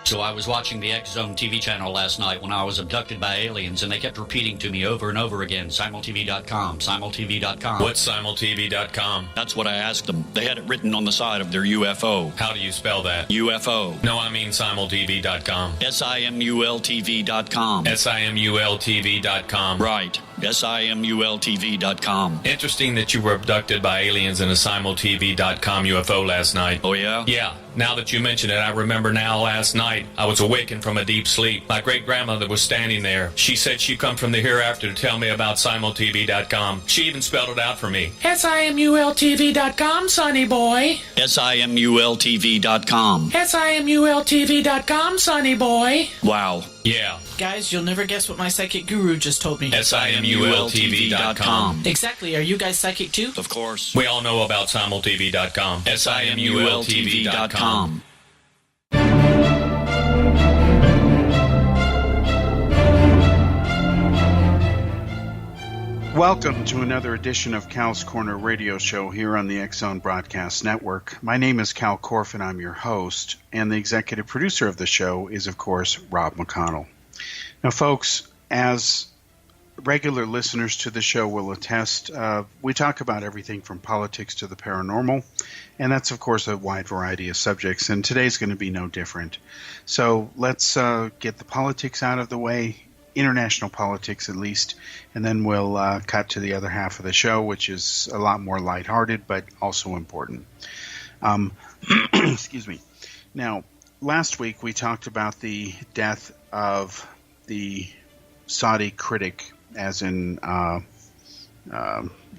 So I was watching the X Zone TV channel last night when I was abducted by aliens, and they kept repeating to me over and over again, simultv.com, simultv.com. What's simultv.com? That's what I asked them. They had it written on the side of their UFO. How do you spell that? UFO. No, I mean simultv.com. simultv.com. simultv.com. Right. simultv.com. Interesting that you were abducted by aliens in a simultv.com UFO last night. Oh, yeah? Yeah. Now that you mention it, I remember now last night I was awakened from a deep sleep. My great-grandmother was standing there. She said she'd come from the hereafter to tell me about simultv.com. She even spelled it out for me. simultv.com, sonny boy. simultv.com. simultv.com, sonny boy. Wow. Yeah. Guys, you'll never guess what my psychic guru just told me. simultv.com. Exactly. Are you guys psychic too? Of course. We all know about simultv.com. simultv.com. Welcome to another edition of Cal's Corner radio show here on the X Zone Broadcast Network. My name is Kal Korff and I'm your host, and the executive producer of the show is, of course, Rob McConnell. Now, folks, as regular listeners to the show will attest, we talk about everything from politics to the paranormal, and that's, of course, a wide variety of subjects, and today's going to be no different. So let's get the politics out of the way, international politics at least, and then we'll cut to the other half of the show, which is a lot more lighthearted but also important. Excuse me. Now, last week we talked about the death of the Saudi critic, as in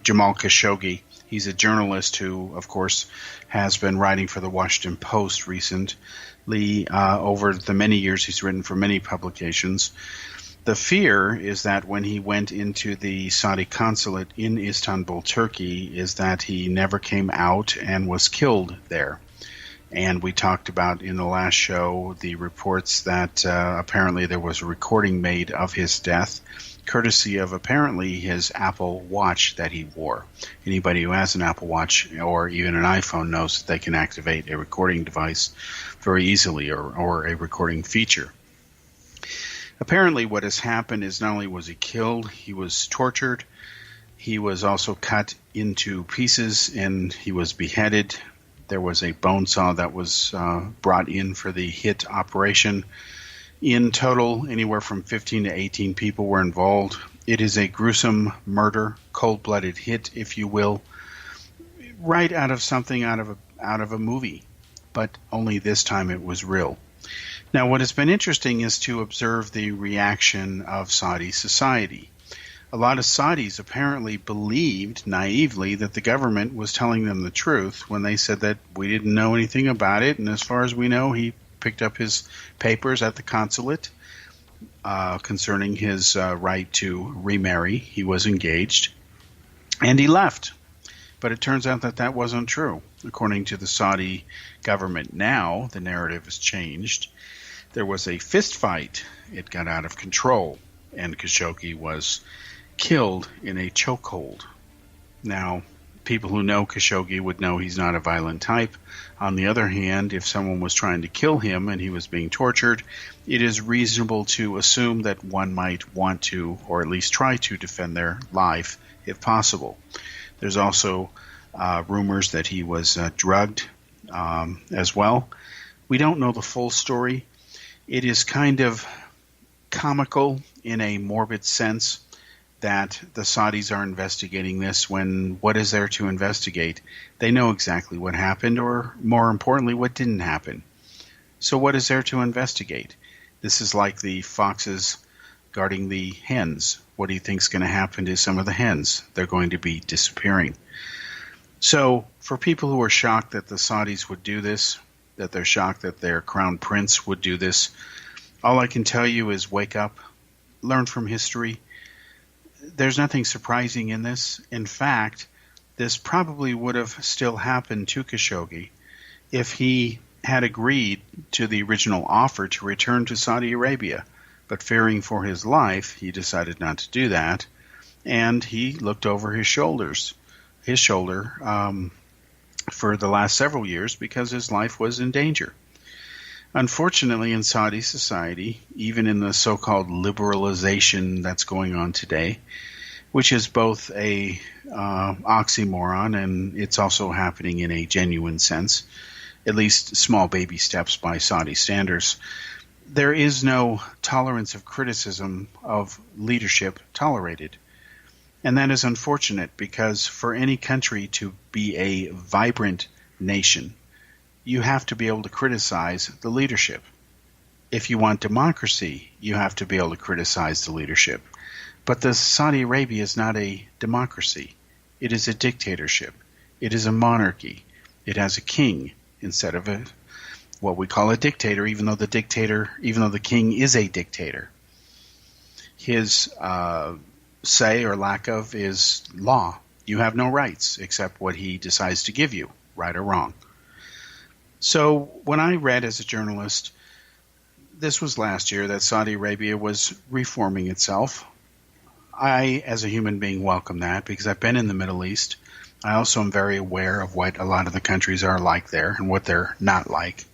Jamal Khashoggi. He's a journalist who, of course, has been writing for the Washington Post recently. Over the many years, he's written for many publications. The fear is that when he went into the Saudi consulate in Istanbul, Turkey, is that he never came out and was killed there. And we talked about in the last show the reports that apparently there was a recording made of his death, courtesy of apparently his Apple Watch that he wore. Anybody who has an Apple Watch or even an iPhone knows that they can activate a recording device very easily, or a recording feature. Apparently what has happened is not only was he killed, he was tortured, he was also cut into pieces, and he was beheaded. There was a bone saw that was brought in for the hit operation. In total, anywhere from 15 to 18 people were involved. It is a gruesome murder, cold-blooded hit, if you will, right out of something out of a movie, but only this time it was real. Now, what has been interesting is to observe the reaction of Saudi society. A lot of Saudis apparently believed naively that the government was telling them the truth when they said that we didn't know anything about it, and as far as we know, he picked up his papers at the consulate concerning his right to remarry. He was engaged, and he left. But it turns out that that wasn't true. According to the Saudi government now, the narrative has changed. There was a fist fight. It got out of control, and Khashoggi was killed in a chokehold. Now, people who know Khashoggi would know he's not a violent type. On the other hand, if someone was trying to kill him and he was being tortured, it is reasonable to assume that one might want to, or at least try to, defend their life if possible. There's also rumors that he was drugged as well. We don't know the full story. It is kind of comical in a morbid sense that the Saudis are investigating this when what is there to investigate? They know exactly what happened, or more importantly, what didn't happen. So what is there to investigate? This is like the foxes guarding the hens. What do you think is going to happen to some of the hens? They're going to be disappearing. So for people who are shocked that the Saudis would do this, that they're shocked that their crown prince would do this, all I can tell you is wake up, learn from history. There's nothing surprising in this. In fact, this probably would have still happened to Khashoggi if he had agreed to the original offer to return to Saudi Arabia. But fearing for his life, he decided not to do that, and he looked over his shoulder for the last several years because his life was in danger. Unfortunately, in Saudi society, even in the so-called liberalization that's going on today, which is both a oxymoron and it's also happening in a genuine sense, at least small baby steps by Saudi standards, there is no tolerance of criticism of leadership tolerated. And that is unfortunate because for any country to be a vibrant nation, you have to be able to criticize the leadership. If you want democracy, you have to be able to criticize the leadership. But the Saudi Arabia is not a democracy. It is a dictatorship. It is a monarchy. It has a king instead of what we call a dictator, even though the king is a dictator. His say or lack of is law. You have no rights except what he decides to give you, right or wrong. So when I read as a journalist, this was last year, that Saudi Arabia was reforming itself, I, as a human being, welcome that because I've been in the Middle East. I also am very aware of what a lot of the countries are like there and what they're not like.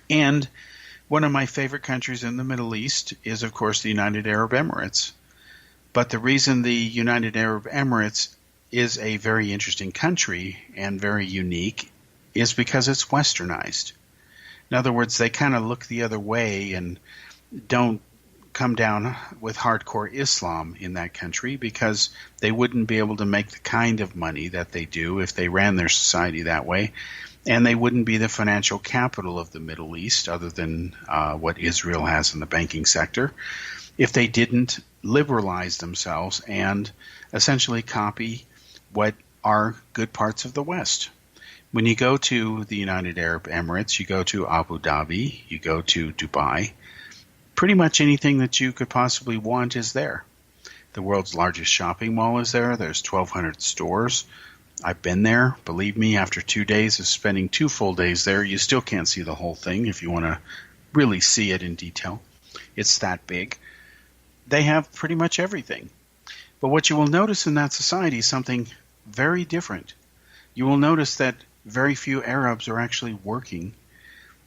And one of my favorite countries in the Middle East is, of course, the United Arab Emirates. But the reason the United Arab Emirates is a very interesting country and very unique is because it's westernized. In other words, they kind of look the other way and don't come down with hardcore Islam in that country because they wouldn't be able to make the kind of money that they do if they ran their society that way. And they wouldn't be the financial capital of the Middle East other than what Israel has in the banking sector if they didn't liberalize themselves and essentially copy what are good parts of the West. When you go to the United Arab Emirates, you go to Abu Dhabi, you go to Dubai, pretty much anything that you could possibly want is there. The world's largest shopping mall is there. There's 1,200 stores. I've been there. Believe me, after 2 days of spending 2 full days there, you still can't see the whole thing if you want to really see it in detail. It's that big. They have pretty much everything. But what you will notice in that society is something very different. You will notice that very few Arabs are actually working.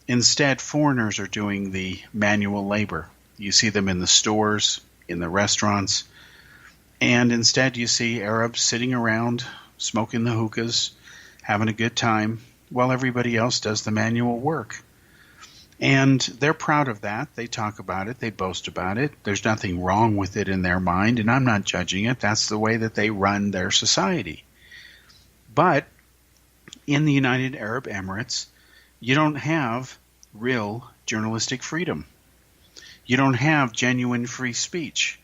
Instead, foreigners are doing the manual labor. You see them in the stores, in the restaurants, and instead you see Arabs sitting around, smoking the hookahs, having a good time, while everybody else does the manual work. And they're proud of that. They talk about it. They boast about it. There's nothing wrong with it in their mind, and I'm not judging it. That's the way that they run their society. But in the United Arab Emirates, you don't have real journalistic freedom. You don't have genuine free speech.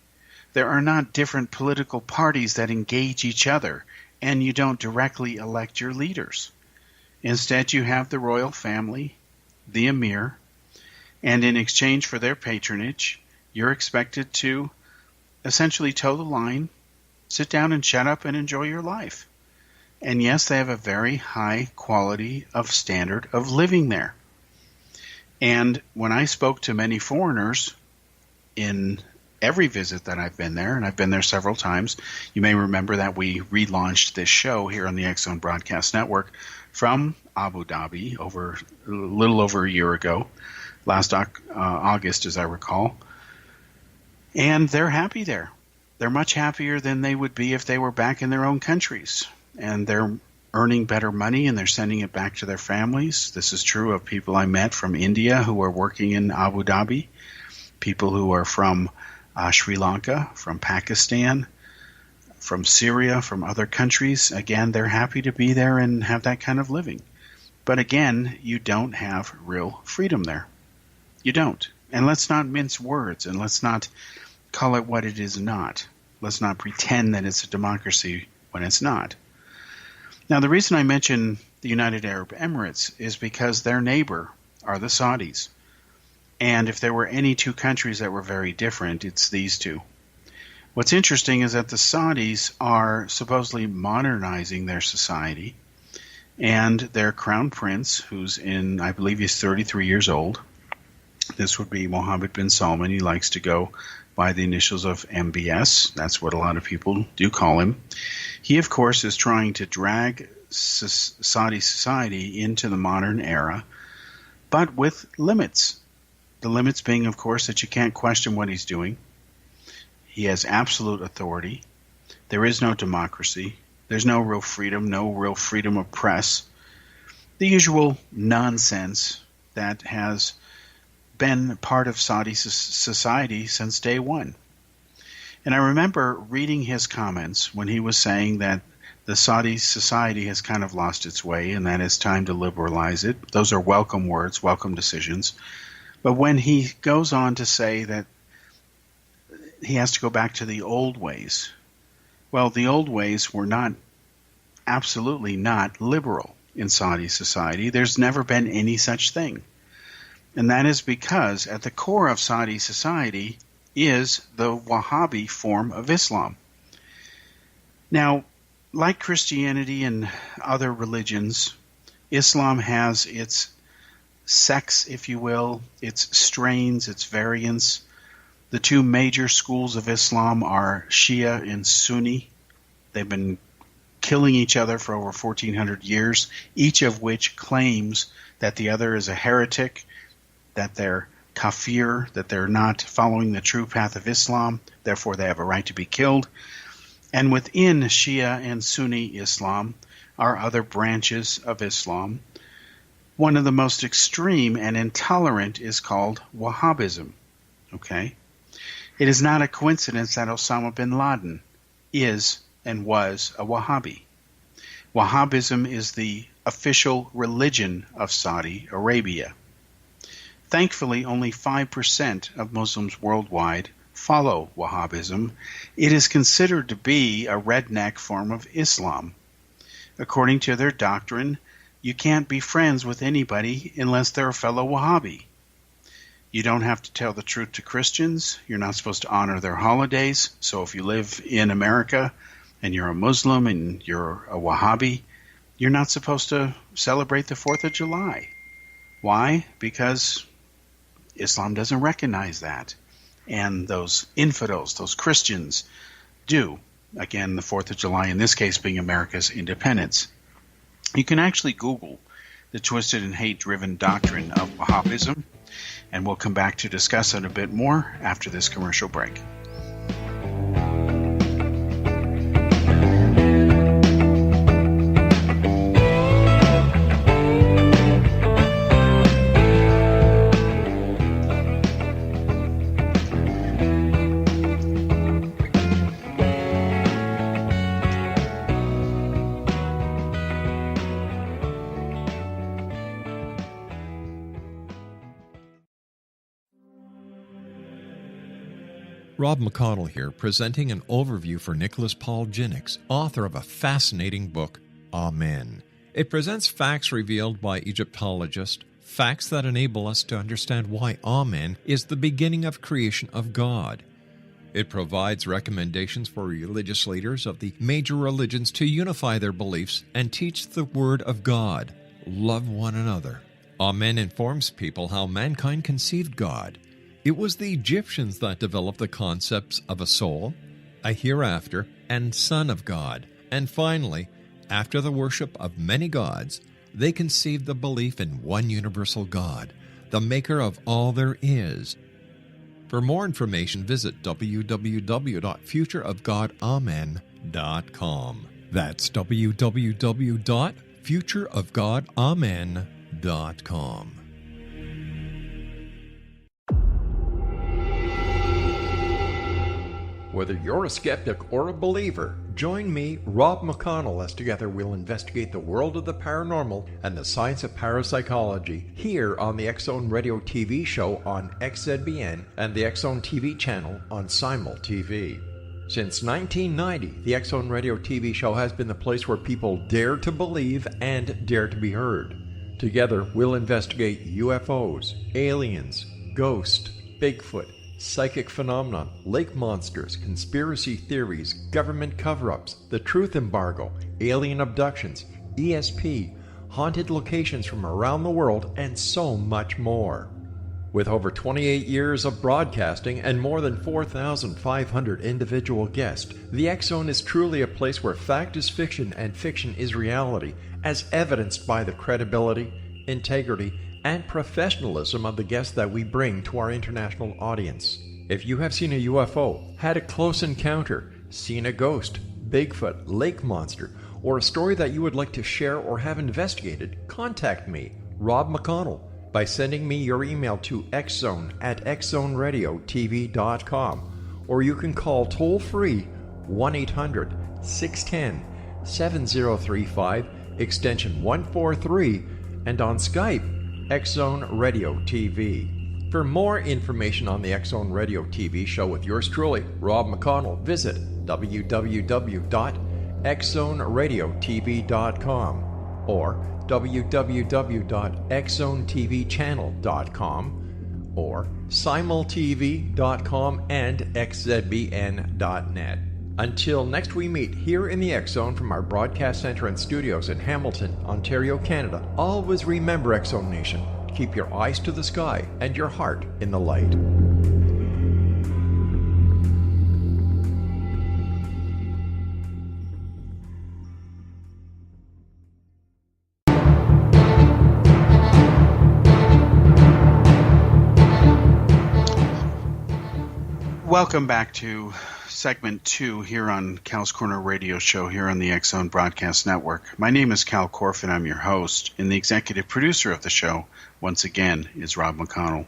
There are not different political parties that engage each other, and you don't directly elect your leaders. Instead, you have the royal family, the emir, and in exchange for their patronage, you're expected to essentially toe the line, sit down and shut up and enjoy your life. And yes, they have a very high quality of standard of living there. And when I spoke to many foreigners in every visit that I've been there, and I've been there several times, you may remember that we relaunched this show here on the X Zone Broadcast Network from Abu Dhabi a little over a year ago, last August as I recall. And they're happy there. They're much happier than they would be if they were back in their own countries. And they're earning better money and they're sending it back to their families. This is true of people I met from India who are working in Abu Dhabi, people who are from Sri Lanka, from Pakistan, from Syria, from other countries. Again, they're happy to be there and have that kind of living. But again, you don't have real freedom there. You don't. And let's not mince words and let's not call it what it is not. Let's not pretend that it's a democracy when it's not. Now, the reason I mention the United Arab Emirates is because their neighbor are the Saudis. And if there were any two countries that were very different, it's these two. What's interesting is that the Saudis are supposedly modernizing their society, and their crown prince, who's I believe he's 33 years old, this would be Mohammed bin Salman. He likes to go by the initials of MBS. That's what a lot of people do call him. He, of course, is trying to drag Saudi society into the modern era but with limits. The limits being, of course, that you can't question what he's doing. He has absolute authority. There is no democracy. There's no real freedom of press. The usual nonsense that has been part of Saudi society since day one. And I remember reading his comments when he was saying that the Saudi society has kind of lost its way and that it's time to liberalize it. Those are welcome words, welcome decisions. But when he goes on to say that he has to go back to the old ways, well, the old ways were absolutely not liberal in Saudi society. There's never been any such thing. And that is because at the core of Saudi society is the Wahhabi form of Islam. Now, like Christianity and other religions, Islam has its sects, if you will, its strains, its variants. The two major schools of Islam are Shia and Sunni. They've been killing each other for over 1,400 years, each of which claims that the other is a heretic, that they're kafir, that they're not following the true path of Islam, therefore they have a right to be killed. And within Shia and Sunni Islam are other branches of Islam. One of the most extreme and intolerant is called Wahhabism. Okay? It is not a coincidence that Osama bin Laden is and was a Wahhabi. Wahhabism is the official religion of Saudi Arabia. Thankfully, only 5% of Muslims worldwide follow Wahhabism. It is considered to be a redneck form of Islam. According to their doctrine, you can't be friends with anybody unless they're a fellow Wahhabi. You don't have to tell the truth to Christians. You're not supposed to honor their holidays. So if you live in America and you're a Muslim and you're a Wahhabi, you're not supposed to celebrate the 4th of July. Why? Because Islam doesn't recognize that. And those infidels, those Christians, do. Again, the 4th of July, in this case being America's independence. You can actually Google the twisted and hate-driven doctrine of Wahhabism, and we'll come back to discuss it a bit more after this commercial break. Rob McConnell here, presenting an overview for Nicholas Paul Jennings, author of a fascinating book, Amen. It presents facts revealed by Egyptologists, facts that enable us to understand why Amen is the beginning of creation of God. It provides recommendations for religious leaders of the major religions to unify their beliefs and teach the Word of God. Love one another. Amen informs people how mankind conceived God. It was the Egyptians that developed the concepts of a soul, a hereafter, and Son of God. And finally, after the worship of many gods, they conceived the belief in one universal God, the maker of all there is. For more information, visit www.futureofgodamen.com. That's www.futureofgodamen.com. Whether you're a skeptic or a believer, join me, Rob McConnell, as together we'll investigate the world of the paranormal and the science of parapsychology here on the X-Zone Radio TV show on XZBN and the X-Zone TV channel on Simul TV. Since 1990, the X-Zone Radio TV show has been the place where people dare to believe and dare to be heard. Together, we'll investigate UFOs, aliens, ghosts, Bigfoot, psychic phenomena, lake monsters, conspiracy theories, government cover-ups, the truth embargo, alien abductions, ESP, haunted locations from around the world, and so much more. With over 28 years of broadcasting and more than 4,500 individual guests, the X-Zone is truly a place where fact is fiction and fiction is reality, as evidenced by the credibility, integrity, and professionalism of the guests that we bring to our international audience. If you have seen a UFO, had a close encounter, seen a ghost, Bigfoot, lake monster, or a story that you would like to share or have investigated, contact me, Rob McConnell, by sending me your email to xzone@xzoneradiotv.com, or you can call toll-free 1-800-610-7035, extension 143, and on Skype, X-Zone Radio TV. For more information on the X-Zone Radio TV show with yours truly, Rob McConnell, visit www.xzoneradiotv.com or www.xzonetvchannel.com or simultv.com and xzbn.net. Until next we meet here in the X-Zone from our broadcast center and studios in Hamilton, Ontario, Canada, always remember, X-Zone Nation, keep your eyes to the sky and your heart in the light. Welcome back to segment 2 here on Cal's Corner Radio Show here on the X-Zone Broadcast Network. My name is Kal Korff and I'm your host, and the executive producer of the show, once again, is Rob McConnell.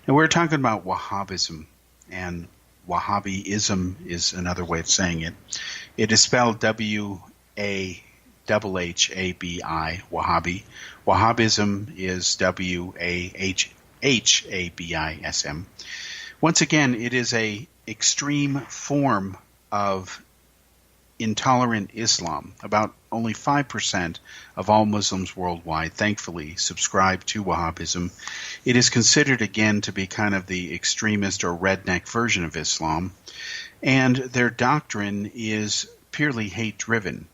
And we're talking about Wahhabism, and Wahhabism is another way of saying it. It is spelled W-A-H-H-A-B-I, Wahhabi. Wahhabism is W-A-H-H-A-B-I-S-M. Once again, it is a extreme form of intolerant Islam. About only 5% of all Muslims worldwide, thankfully, subscribe to Wahhabism. It is considered, again, to be kind of the extremist or redneck version of Islam, and their doctrine is purely hate-driven.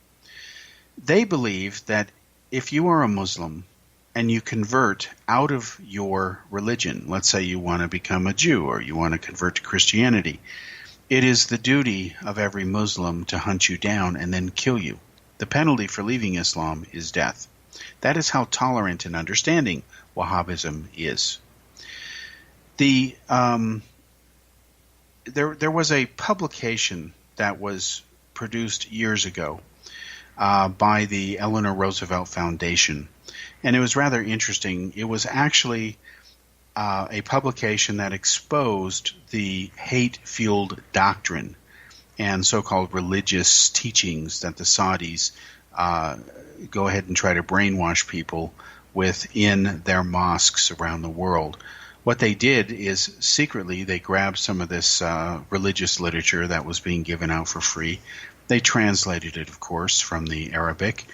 They believe that if you are a Muslim and you convert out of your religion, let's say you want to become a Jew or you want to convert to Christianity, it is the duty of every Muslim to hunt you down and then kill you. The penalty for leaving Islam is death. That is how tolerant and understanding Wahhabism is. There was a publication that was produced years ago by the Eleanor Roosevelt Foundation, and it was rather interesting. It was actually a publication that exposed the hate-fueled doctrine and so-called religious teachings that the Saudis go ahead and try to brainwash people within their mosques around the world. What they did is secretly they grabbed some of this religious literature that was being given out for free. They translated it, of course, from the Arabic,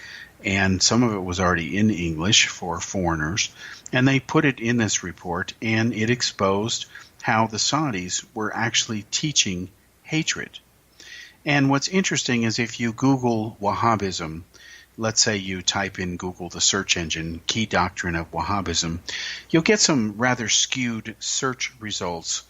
and some of it was already in English for foreigners, and they put it in this report, and it exposed how the Saudis were actually teaching hatred. And what's interesting is if you Google Wahhabism, let's say you type in Google the search engine, key doctrine of Wahhabism, you'll get some rather skewed search results,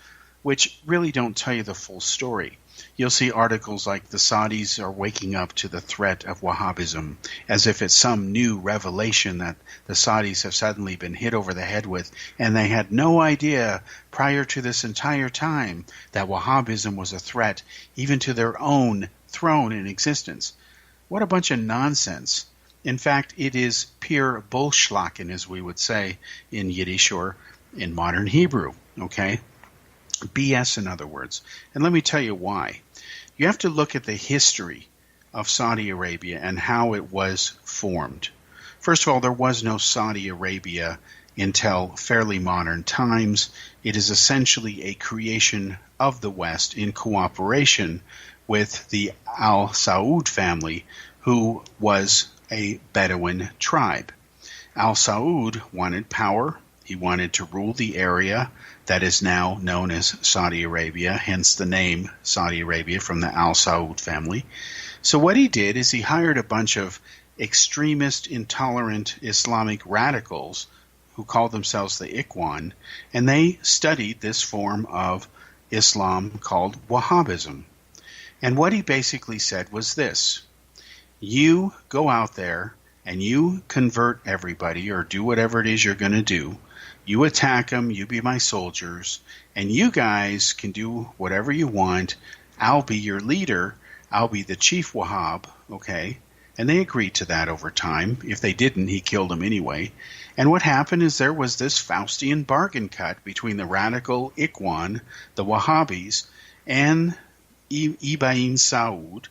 which really don't tell you the full story. You'll see articles like the Saudis are waking up to the threat of Wahhabism, as if it's some new revelation that the Saudis have suddenly been hit over the head with, and they had no idea prior to this entire time that Wahhabism was a threat even to their own throne in existence. What a bunch of nonsense. In fact, it is pure bullschlacken, as we would say in Yiddish or in modern Hebrew, okay? BS, in other words. And let me tell you why. You have to look at the history of Saudi Arabia and how it was formed. First of all, there was no Saudi Arabia until fairly modern times. It is essentially a creation of the West in cooperation with the Al Saud family, who was a Bedouin tribe. Al Saud wanted power. He wanted to rule the area that is now known as Saudi Arabia, hence the name Saudi Arabia from the Al Saud family. So what he did is he hired a bunch of extremist, intolerant Islamic radicals who called themselves the Ikhwan, and they studied this form of Islam called Wahhabism. And what he basically said was this: you go out there and you convert everybody or do whatever it is you're going to do, You attack them, you be my soldiers, and you guys can do whatever you want. I'll be your leader. I'll be the chief Wahhab, okay? And they agreed to that over time. If they didn't, he killed them anyway. And what happened is there was this Faustian bargain cut between the radical Ikhwan, the Wahhabis, and Ibn Saud,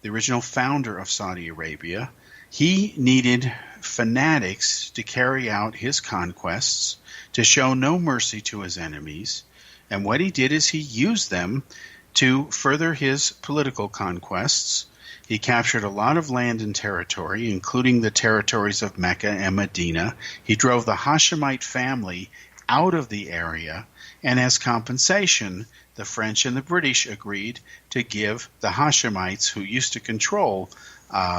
the original founder of Saudi Arabia. He needed fanatics to carry out his conquests, to show no mercy to his enemies. And what he did is he used them to further his political conquests. He captured a lot of land and territory, including the territories of Mecca and Medina. He drove the Hashemite family out of the area, and as compensation, the French and the British agreed to give the Hashemites, who used to control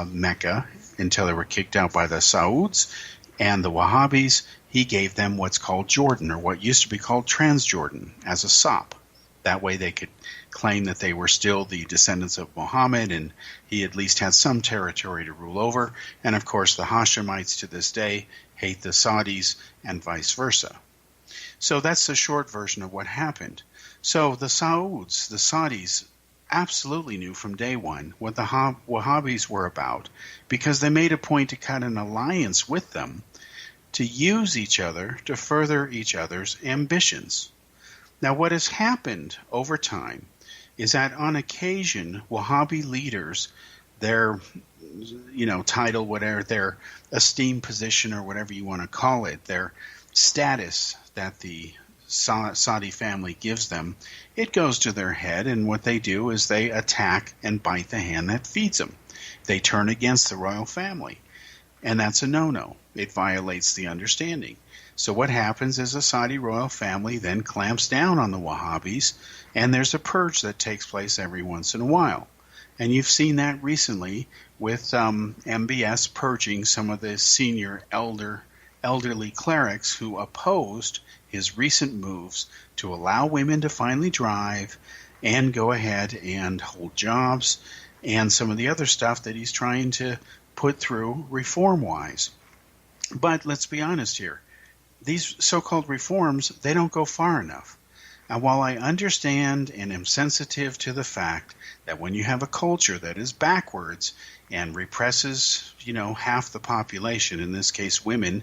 Mecca until they were kicked out by the Sauds and the Wahhabis, he gave them what's called Jordan, or what used to be called Transjordan, as a sop. That way they could claim that they were still the descendants of Muhammad, and he at least had some territory to rule over. And of course the Hashemites to this day hate the Saudis and vice versa. So that's the short version of what happened. So the Sauds, the Saudis, absolutely knew from day one what the Wahhabis were about, because they made a point to cut an alliance with them to use each other to further each other's ambitions. Now, what has happened over time is that on occasion, Wahhabi leaders, their title, whatever, their esteemed position or whatever you want to call it, their status that the Saudi family gives them, it goes to their head, and what they do is they attack and bite the hand that feeds them. They turn against the royal family, and that's a no-no. It violates the understanding. So what happens is the Saudi royal family then clamps down on the Wahhabis, and there's a purge that takes place every once in a while. And you've seen that recently with MBS purging some of the senior elderly clerics who opposed his recent moves to allow women to finally drive and go ahead and hold jobs and some of the other stuff that he's trying to put through reform-wise. But let's be honest here. These so-called reforms, they don't go far enough. And while I understand and am sensitive to the fact that when you have a culture that is backwards and represses, half the population, in this case women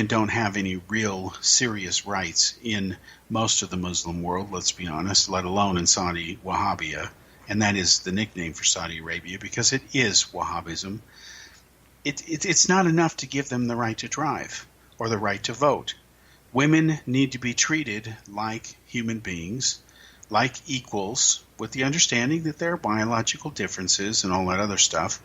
don't have any real serious rights in most of the Muslim world, let's be honest, let alone in Saudi Wahhabia. And that is the nickname for Saudi Arabia because it is Wahhabism. It's not enough to give them the right to drive or the right to vote. Women need to be treated like human beings, like equals, with the understanding that there are biological differences and all that other stuff.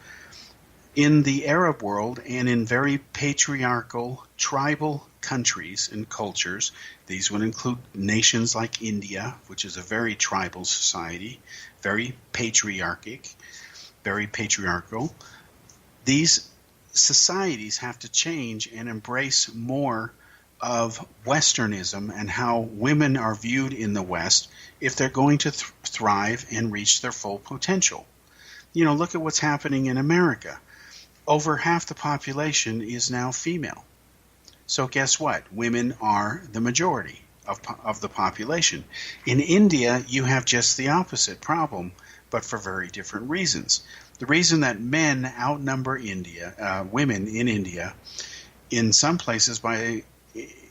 In the Arab world and in very patriarchal, tribal countries and cultures, these would include nations like India, which is a very tribal society, very patriarchal. These societies have to change and embrace more of Westernism and how women are viewed in the West if they're going to thrive and reach their full potential. Look at what's happening in America. Over half the population is now female. So guess what? Women are the majority of the population. In India, you have just the opposite problem, but for very different reasons. The reason that men outnumber women in India, in some places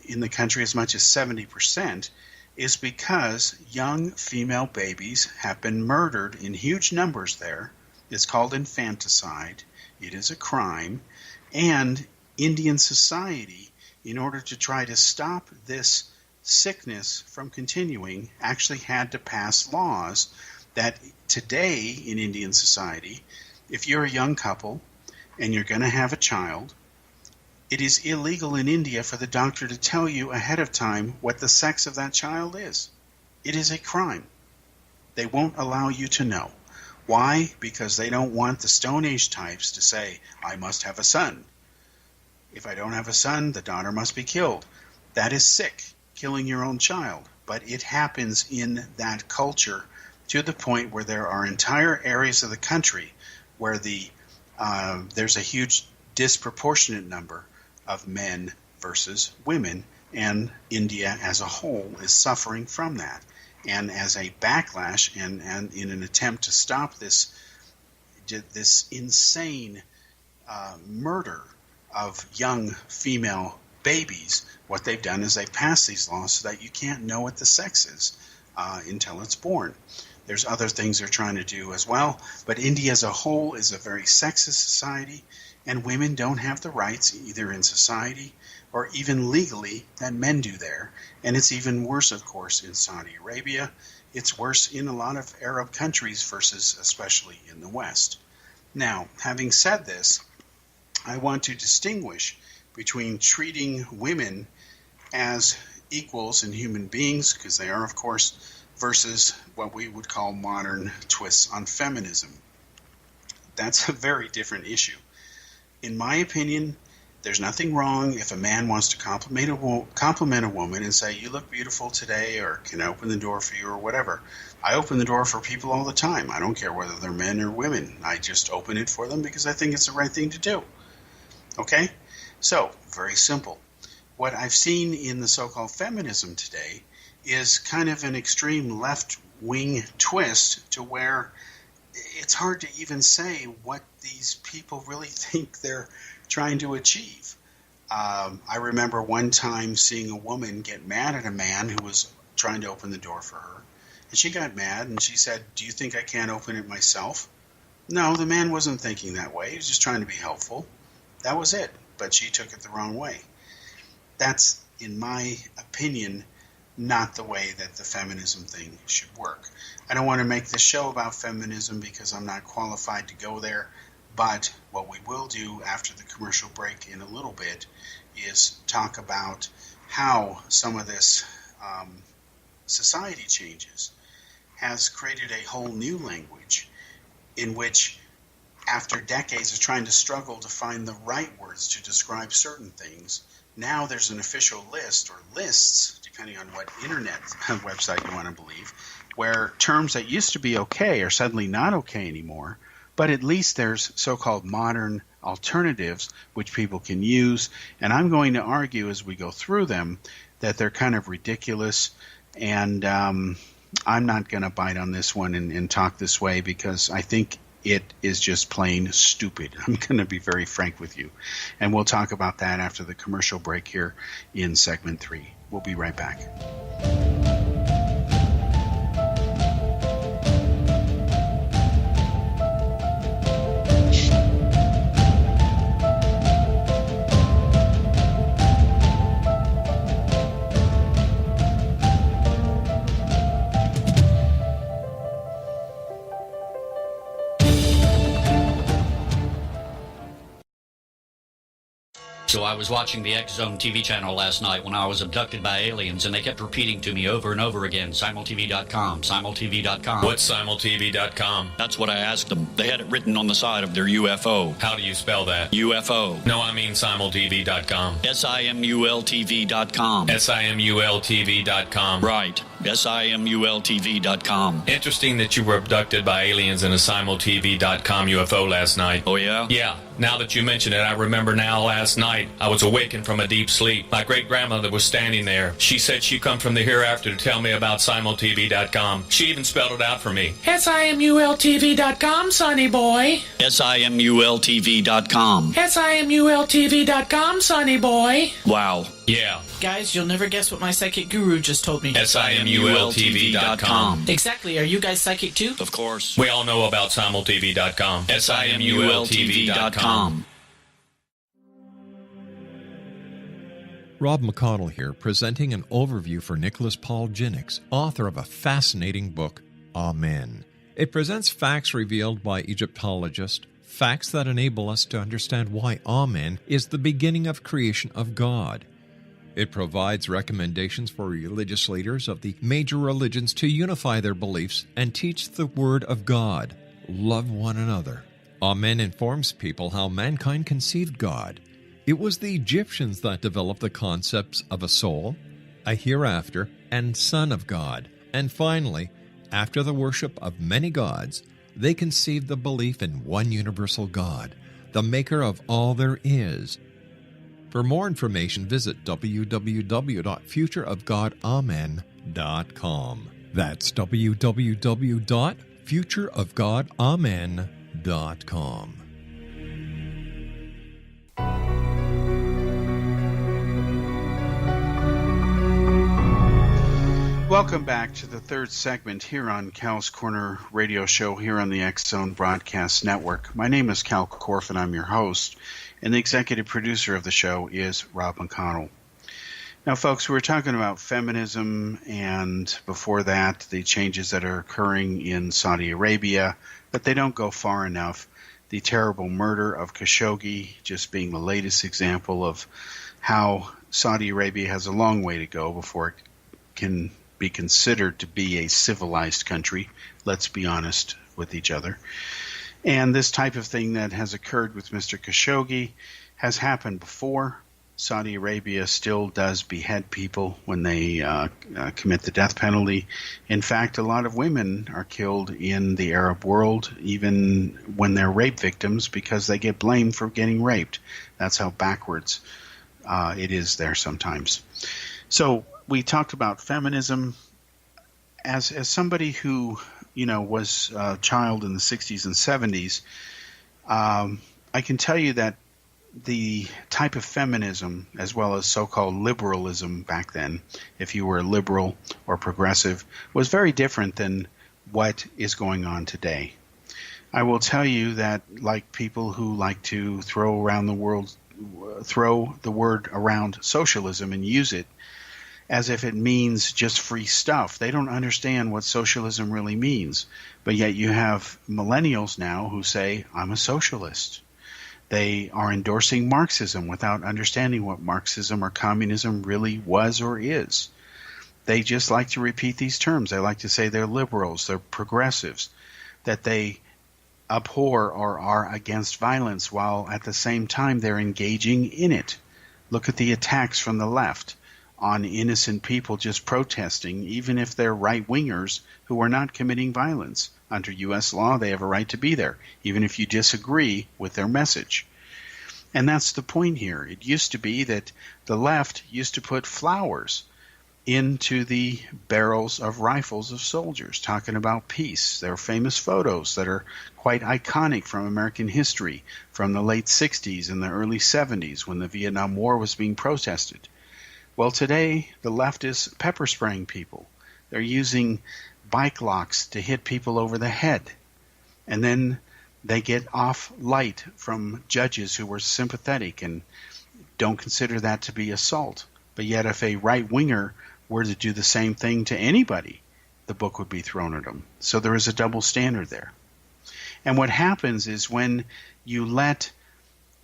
in the country as much as 70%, is because young female babies have been murdered in huge numbers there. It's called infanticide. It is a crime. And Indian society, in order to try to stop this sickness from continuing, actually had to pass laws that today in Indian society, if you're a young couple and you're going to have a child, it is illegal in India for the doctor to tell you ahead of time what the sex of that child is. It is a crime. They won't allow you to know. Why? Because they don't want the Stone Age types to say, I must have a son. If I don't have a son, the daughter must be killed. That is sick, killing your own child. But it happens in that culture to the point where there are entire areas of the country where there's a huge disproportionate number of men versus women And India as a whole is suffering from that. And as a backlash and in an attempt to stop this insane murder of young female babies, what they've done is they've passed these laws so that you can't know what the sex is until it's born. There's other things they're trying to do as well, but India as a whole is a very sexist society, and women don't have the rights either in society or even legally that men do there. And it's even worse, of course, in Saudi Arabia. It's worse in a lot of Arab countries versus especially in the West. Now, having said this, I want to distinguish between treating women as equals and human beings, because they are, of course, versus what we would call modern twists on feminism. That's a very different issue. In my opinion, there's nothing wrong if a man wants to compliment a woman and say, "You look beautiful today," or "Can I open the door for you," or whatever. I open the door for people all the time. I don't care whether they're men or women. I just open it for them because I think it's the right thing to do. Okay? So, very simple. What I've seen in the so-called feminism today is kind of an extreme left-wing twist to where it's hard to even say what these people really think they're trying to achieve. I remember one time seeing a woman get mad at a man who was trying to open the door for her. And she got mad and she said, "Do you think I can't open it myself?" No, the man wasn't thinking that way. He was just trying to be helpful. That was it. But she took it the wrong way. That's, in my opinion, not the way that the feminism thing should work. I don't want to make this show about feminism because I'm not qualified to go there. But what we will do after the commercial break in a little bit is talk about how some of this society changes has created a whole new language in which, after decades of trying to struggle to find the right words to describe certain things, now there's an official list or lists, depending on what internet website you want to believe, where terms that used to be okay are suddenly not okay anymore. But at least there's so-called modern alternatives which people can use. And I'm going to argue as we go through them that they're kind of ridiculous. And I'm not going to bite on this one and talk this way because I think it is just plain stupid. I'm going to be very frank with you. And we'll talk about that after the commercial break here in segment 3. We'll be right back. So I was watching the X Zone TV channel last night when I was abducted by aliens, and they kept repeating to me over and over again, simultv.com, simultv.com. What's simultv.com? That's what I asked them. They had it written on the side of their UFO. How do you spell that? UFO. No, I mean simultv.com. simultv.com. simultv.com. Right. simultv.com. Interesting that you were abducted by aliens in a simultv.com UFO last night. Oh, yeah? Yeah. Now that you mention it, I remember now last night I was awakened from a deep sleep. My great-grandmother was standing there. She said she'd come from the hereafter to tell me about simultv.com. She even spelled it out for me. simultv.com, sonny boy. simultv.com. simultv.com, sonny boy. Wow. Yeah. Guys, you'll never guess what my psychic guru just told me. simultv.com. Exactly. Are you guys psychic too? Of course. We all know about simultv.com. simultv.com. Rob McConnell here, presenting an overview for Nicholas Paul Jennings, author of a fascinating book, Amen. It presents facts revealed by Egyptologists, facts that enable us to understand why Amen is the beginning of creation of God. It provides recommendations for religious leaders of the major religions to unify their beliefs and teach the Word of God. Love one another. Amen informs people how mankind conceived God. It was the Egyptians that developed the concepts of a soul, a hereafter, and Son of God. And finally, after the worship of many gods, they conceived the belief in one universal God, the maker of all there is. For more information, visit www.futureofgodamen.com. That's www.futureofgodamen.com. Welcome back to the third segment here on Cal's Corner radio show here on the X-Zone Broadcast Network. My name is Kal Korff, and I'm your host, and the executive producer of the show is Rob McConnell. Now, folks, we were talking about feminism, and before that, the changes that are occurring in Saudi Arabia, but they don't go far enough. The terrible murder of Khashoggi just being the latest example of how Saudi Arabia has a long way to go before it can be considered to be a civilized country. Let's be honest with each other. And this type of thing that has occurred with Mr. Khashoggi has happened before. Saudi Arabia still does behead people when they commit the death penalty. In fact, a lot of women are killed in the Arab world, even when they're rape victims, because they get blamed for getting raped. That's how backwards it is there sometimes. So we talked about feminism. As somebody who, was a child in the 60s and 70s, I can tell you that the type of feminism, as well as so-called liberalism back then, if you were liberal or progressive, was very different than what is going on today. I will tell you that, like people who like to throw the word around socialism and use it as if it means just free stuff. They don't understand what socialism really means. But yet you have millennials now who say, I'm a socialist. They are endorsing Marxism without understanding what Marxism or communism really was or is. They just like to repeat these terms. They like to say they're liberals, they're progressives, that they abhor or are against violence, while at the same time they're engaging in it. Look at the attacks from the left on innocent people just protesting, even if they're right-wingers who are not committing violence. Under U.S. law, they have a right to be there, even if you disagree with their message. And that's the point here. It used to be that the left used to put flowers into the barrels of rifles of soldiers, talking about peace. There are famous photos that are quite iconic from American history from the late 60s and the early 70s when the Vietnam War was being protested. Well, today, the left is pepper spraying people. They're using bike locks to hit people over the head. And then they get off light from judges who were sympathetic and don't consider that to be assault. But yet if a right-winger were to do the same thing to anybody, the book would be thrown at them. So there is a double standard there. And what happens is when you let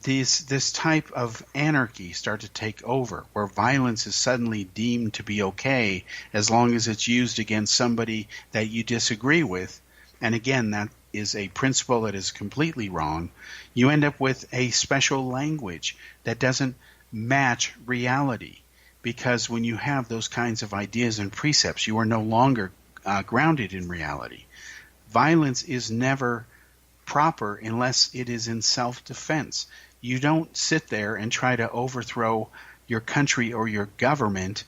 this type of anarchy start to take over, where violence is suddenly deemed to be okay as long as it's used against somebody that you disagree with, and again, that is a principle that is completely wrong, you end up with a special language that doesn't match reality. Because when you have those kinds of ideas and precepts, you are no longer grounded in reality. Violence is never proper unless it is in self-defense. You don't sit there and try to overthrow your country or your government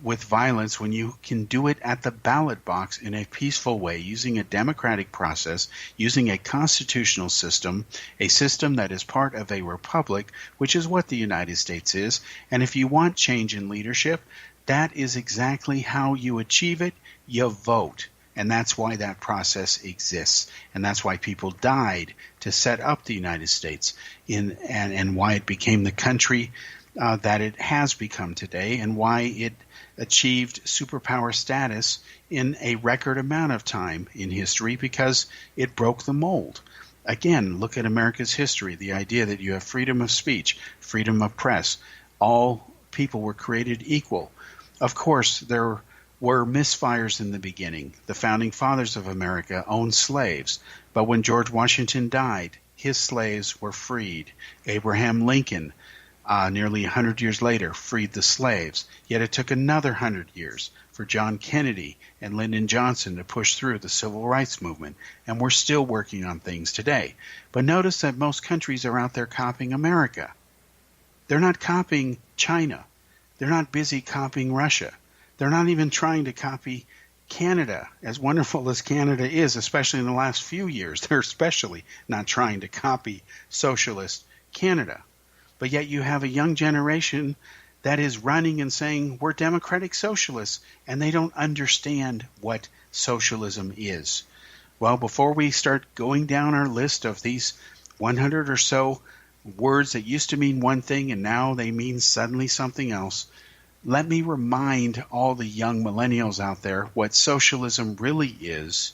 with violence when you can do it at the ballot box in a peaceful way, using a democratic process, using a constitutional system, a system that is part of a republic, which is what the United States is. And if you want change in leadership, that is exactly how you achieve it. You vote. And that's why that process exists. And that's why people died to set up the United States and why it became the country that it has become today, and why it achieved superpower status in a record amount of time in history, because it broke the mold. Again, look at America's history, the idea that you have freedom of speech, freedom of press. All people were created equal. Of course, there were misfires in the beginning. The founding fathers of America owned slaves, but when George Washington died, his slaves were freed. Abraham Lincoln, nearly 100 years later, freed the slaves. Yet it took another 100 years for John Kennedy and Lyndon Johnson to push through the civil rights movement, and we're still working on things today. But notice that most countries are out there copying America. They're not copying China. They're not busy copying Russia. They're not even trying to copy Canada. As wonderful as Canada is, especially in the last few years, they're especially not trying to copy socialist Canada. But yet you have a young generation that is running and saying, we're democratic socialists, and they don't understand what socialism is. Well, before we start going down our list of these 100 or so words that used to mean one thing and now they mean suddenly something else, let me remind all the young millennials out there what socialism really is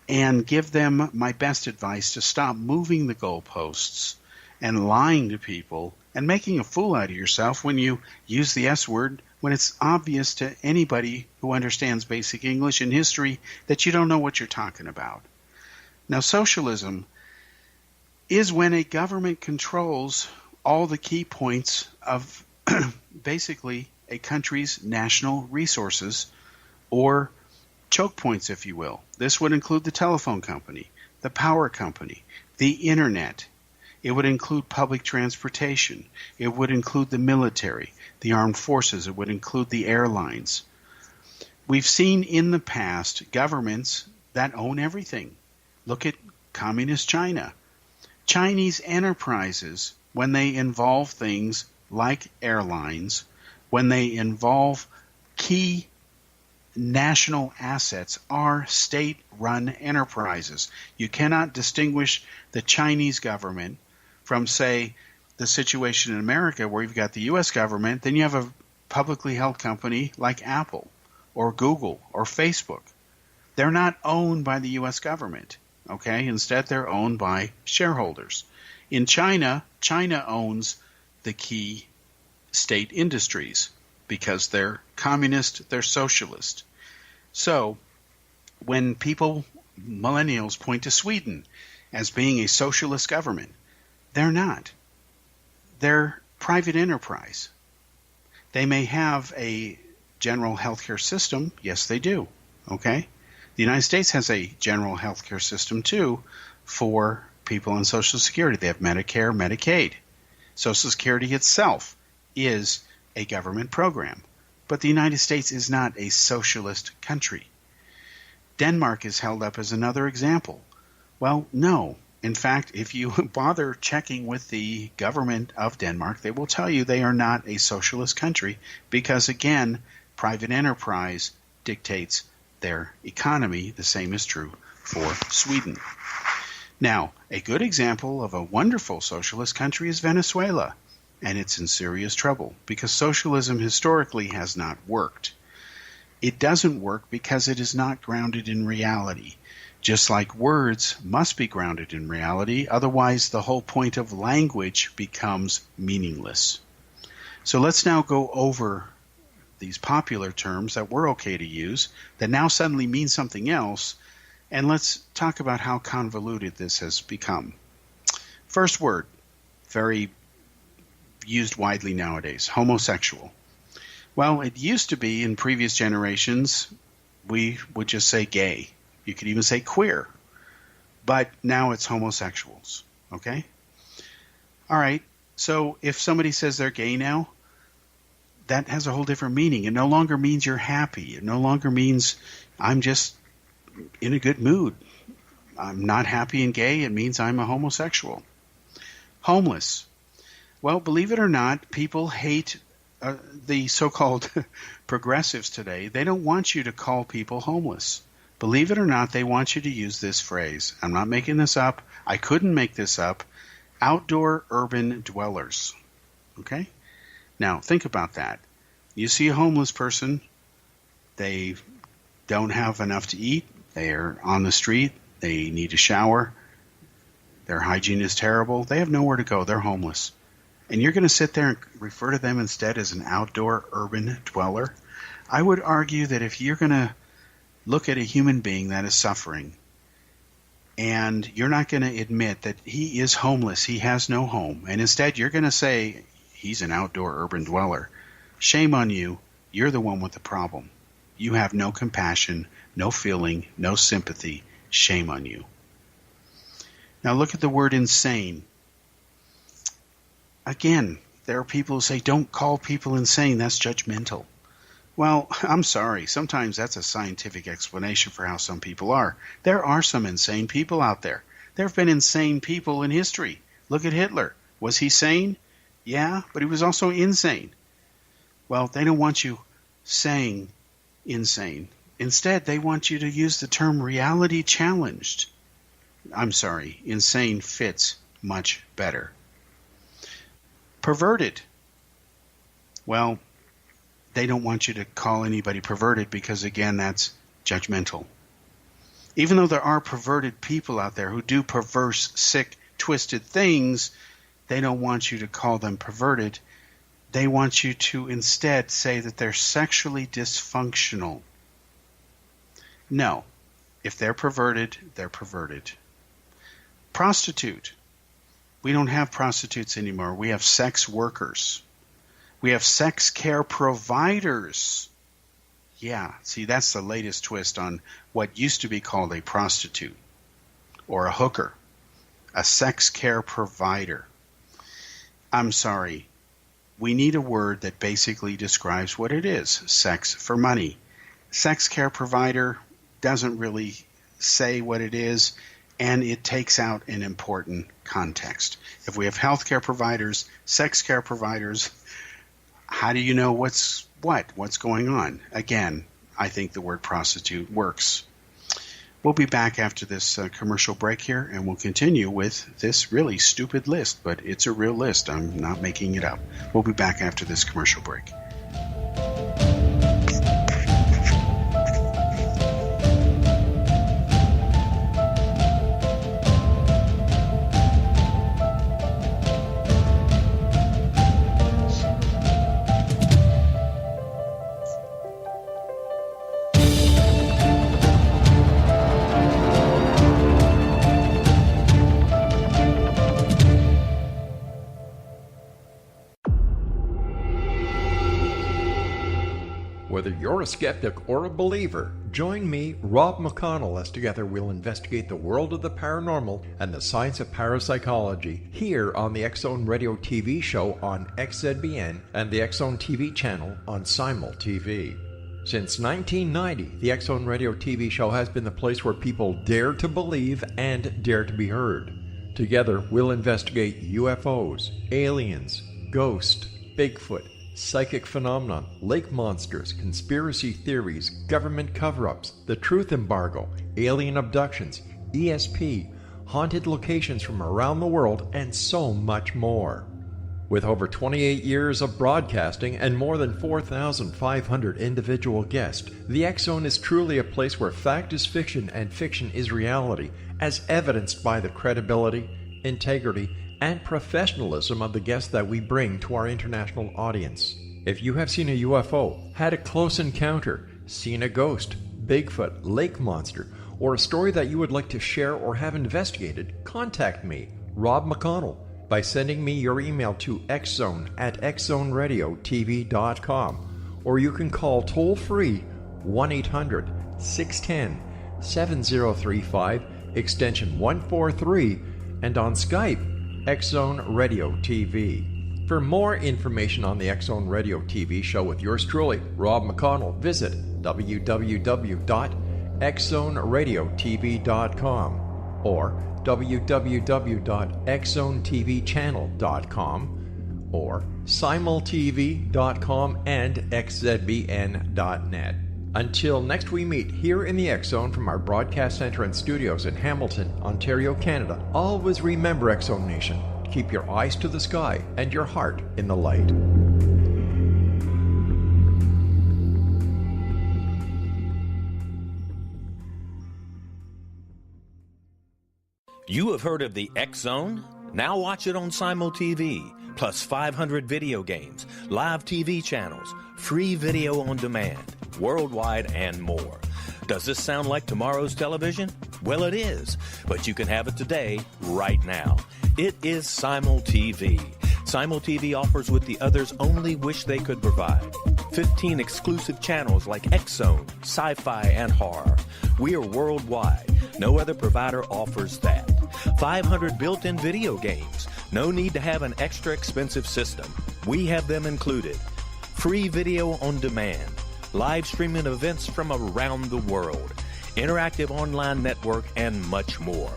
and give them my best advice to stop moving the goalposts and lying to people and making a fool out of yourself when you use the S word when it's obvious to anybody who understands basic English and history that you don't know what you're talking about. Now, socialism is when a government controls all the key points of basically a country's national resources, or choke points, if you will. This would include the telephone company, the power company, the internet. It would include public transportation. It would include the military, the armed forces. It would include the airlines. We've seen in the past governments that own everything. Look at communist China. Chinese enterprises, when they involve things like airlines, when they involve key national assets, are state-run enterprises. You cannot distinguish the Chinese government from, say, the situation in America where you've got the U.S. government, then you have a publicly held company like Apple or Google or Facebook. They're not owned by the U.S. government, okay? Instead, they're owned by shareholders. In China, China owns the key state industries because they're communist, they're socialist. So when people, millennials, point to Sweden as being a socialist government, they're not. They're private enterprise. They may have a general healthcare system. Yes, they do. Okay? The United States has a general healthcare system, too, for people on Social Security. They have Medicare, Medicaid. Social Security itself is a government program. But the United States is not a socialist country. Denmark is held up as another example. Well, no. In fact, if you bother checking with the government of Denmark, they will tell you they are not a socialist country because, again, private enterprise dictates their economy. The same is true for Sweden. Now, a good example of a wonderful socialist country is Venezuela, and it's in serious trouble because socialism historically has not worked. It doesn't work because it is not grounded in reality. Just like words must be grounded in reality, otherwise the whole point of language becomes meaningless. So let's now go over these popular terms that were okay to use that now suddenly mean something else, and let's talk about how convoluted this has become. First word, very used widely nowadays, homosexual. Well, it used to be in previous generations, we would just say gay. You could even say queer. But now it's homosexuals, okay? All right, so if somebody says they're gay now, that has a whole different meaning. It no longer means you're happy. It no longer means I'm just in a good mood. I'm not happy and gay. It means I'm a homosexual. Homeless. Well, believe it or not, people hate the so-called progressives today. They don't want you to call people homeless. Believe it or not, they want you to use this phrase. I'm not making this up. I couldn't make this up. Outdoor urban dwellers. Okay? Now, think about that. You see a homeless person. They don't have enough to eat. They're on the street. They need a shower. Their hygiene is terrible. They have nowhere to go. They're homeless. And you're going to sit there and refer to them instead as an outdoor urban dweller? I would argue that if you're going to look at a human being that is suffering, and you're not going to admit that he is homeless, he has no home, and instead you're going to say he's an outdoor urban dweller, shame on you. You're the one with the problem. You have no compassion, no feeling, no sympathy. Shame on you. Now look at the word insane. Again, There are people who say, don't call people insane. That's judgmental. Well, I'm sorry. Sometimes that's a scientific explanation for how some people are. There are some insane people out there. There have been insane people in history. Look at Hitler. Was he sane? Yeah, but he was also insane. Well, they don't want you saying insane. Instead, they want you to use the term reality challenged. I'm sorry, insane fits much better. Perverted. Well, they don't want you to call anybody perverted because, again, that's judgmental. Even though there are perverted people out there who do perverse, sick, twisted things, they don't want you to call them perverted. They want you to instead say that they're sexually dysfunctional. No. If they're perverted, they're perverted. Prostitute. We don't have prostitutes anymore. We have sex workers. We have sex care providers. Yeah, see, that's the latest twist on what used to be called a prostitute or a hooker, a sex care provider. I'm sorry. We need a word that basically describes what it is, sex for money. Sex care provider doesn't really say what it is, and it takes out an important context. If we have healthcare providers, sex care providers, how do you know what's going on? Again, I think the word prostitute works. We'll be back after this commercial break here, and we'll continue with this really stupid list, but it's a real list. I'm not making it up. We'll be back after this commercial break. Whether you're a skeptic or a believer, join me, Rob McConnell, as together we'll investigate the world of the paranormal and the science of parapsychology here on the X-Zone Radio TV show on XZBN and the X-Zone TV channel on Simul TV. Since 1990, the X-Zone Radio TV show has been the place where people dare to believe and dare to be heard. Together, we'll investigate UFOs, aliens, ghosts, Bigfoot, psychic phenomenon, lake monsters, conspiracy theories, government cover-ups, the truth embargo, alien abductions, ESP, haunted locations from around the world, and so much more. With over 28 years of broadcasting and more than 4,500 individual guests, the X-Zone is truly a place where fact is fiction and fiction is reality, as evidenced by the credibility, integrity, and professionalism of the guests that we bring to our international audience. If you have seen a UFO, had a close encounter, seen a ghost, Bigfoot, lake monster, or a story that you would like to share or have investigated, contact me, Rob McConnell, by sending me your email to xzone@xzoneradiotv.com, or you can call toll-free 1-800-610-7035, extension 143, and on Skype, X-Zone Radio TV. For more information on the X-Zone Radio TV show with yours truly, Rob McConnell, visit www.xzoneradiotv.com or www.xzonetvchannel.com or simultv.com and xzbn.net. Until next we meet here in the X-Zone from our broadcast center and studios in Hamilton, Ontario, Canada, always remember, X-Zone Nation, keep your eyes to the sky and your heart in the light. You have heard of the X-Zone? Now watch it on Simul TV, plus 500 video games, live TV channels, free video on demand, worldwide, and more. Does this sound like tomorrow's television? Well, it is, but you can have it today, right now. It is Simul TV. Simul TV offers what the others only wish they could provide. 15 exclusive channels like X-Zone, Sci-Fi, and Horror. We are worldwide. No other provider offers that. 500 built-in video games. No need to have an extra expensive system. We have them included. Free video on demand, live streaming events from around the world, interactive online network, and much more.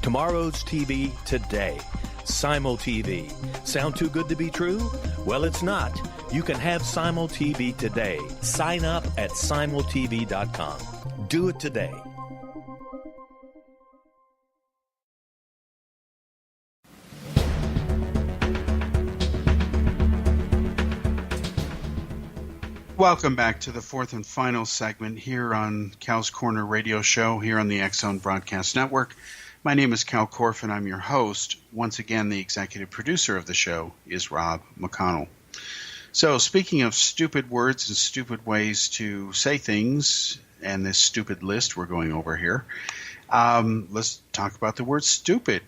Tomorrow's TV today. Simul TV. Sound too good to be true? Well, it's not. You can have Simul TV today. Sign up at simultv.com. Do it today. Welcome back to the fourth and final segment here on Cal's Corner Radio Show here on the X Zone Broadcast Network. My name is Kal Korff, and I'm your host. Once again, the executive producer of the show is Rob McConnell. So, speaking of stupid words and stupid ways to say things, and this stupid list we're going over here, let's talk about the word stupid.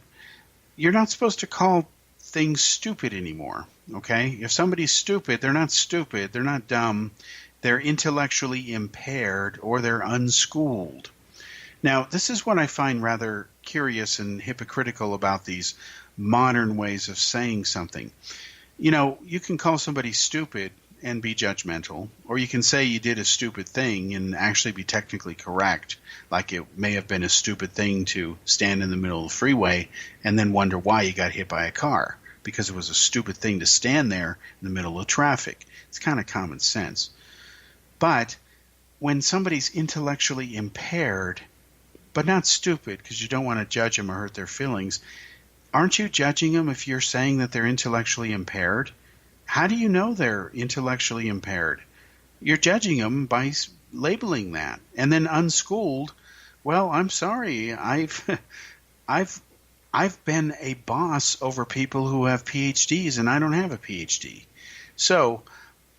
You're not supposed to call things stupid anymore, okay? If somebody's stupid, they're not dumb, they're intellectually impaired, or they're unschooled. Now, this is what I find rather curious and hypocritical about these modern ways of saying something. You know, you can call somebody stupid and be judgmental, or you can say you did a stupid thing and actually be technically correct, like it may have been a stupid thing to stand in the middle of the freeway and then wonder why you got hit by a car, because it was a stupid thing to stand there in the middle of traffic. It's kind of common sense. But when somebody's intellectually impaired, but not stupid, because you don't want to judge them or hurt their feelings, aren't you judging them if you're saying that they're intellectually impaired? How do you know they're intellectually impaired? You're judging them by labeling that. And then unschooled, well, I'm sorry, I've been a boss over people who have PhDs, and I don't have a PhD. So